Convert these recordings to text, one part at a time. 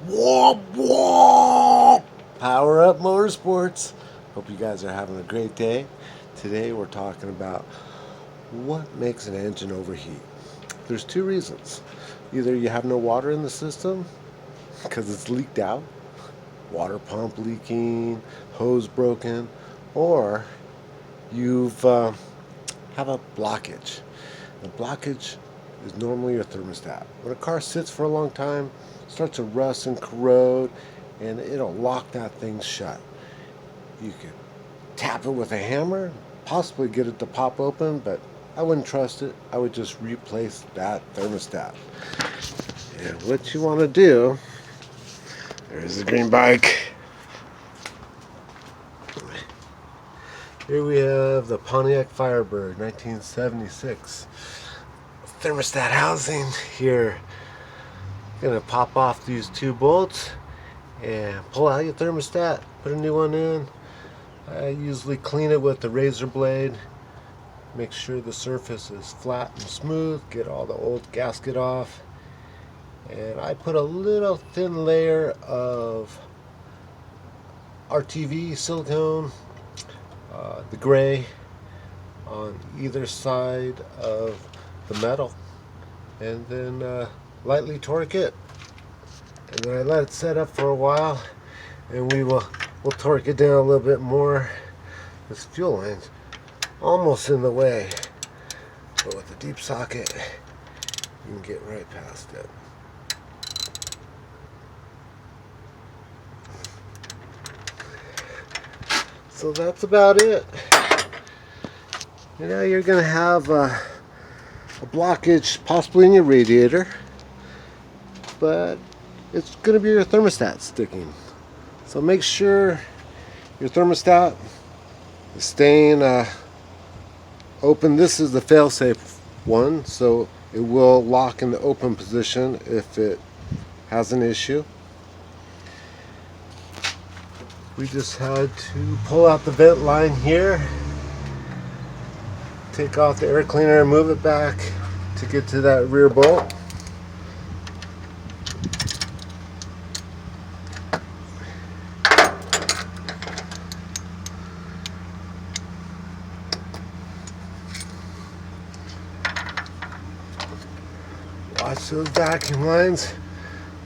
Whoop, whoop. Power Up Motorsports. Hope you guys are having a great day. Today we're talking about what makes an engine overheat. There's two reasons. Either you have no water in the system because it's leaked out, water pump leaking, hose broken, or you've have a blockage. The blockage is normally your thermostat. When a car sits for a long time, it starts to rust and corrode, and it'll lock that thing shut. You could tap it with a hammer, possibly get it to pop open, but I wouldn't trust it. I would just replace that thermostat. And what you want to do, there's the green bike. Here we have the Pontiac Firebird 1976 thermostat housing here. Gonna pop off these two bolts and pull out your thermostat, put a new one in. I usually clean it with the razor blade, make sure the surface is flat and smooth, get all the old gasket off, and I put a little thin layer of RTV silicone, the gray, on either side of the metal, and then lightly torque it, and then I let it set up for a while, and we'll torque it down a little bit more. This fuel line's almost in the way, but with the deep socket you can get right past it. So that's about it. You know, you're gonna have a blockage possibly in your radiator, but it's going to be your thermostat sticking. So make sure your thermostat is staying open. This is the fail-safe one, so it will lock in the open position if it has an issue. We just had to pull out the vent line here, take off the air cleaner and move it back to get to that rear bolt. Watch those vacuum lines.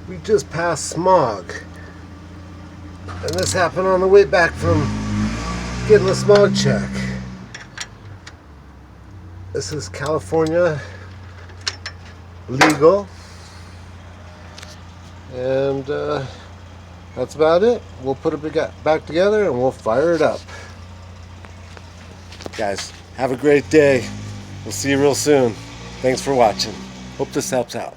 We just passed smog, and this happened on the way back from getting the smog check. This is California legal, and that's about it. We'll put it back together and we'll fire it up. Guys, have a great day. We'll see you real soon. Thanks for watching. Hope this helps out.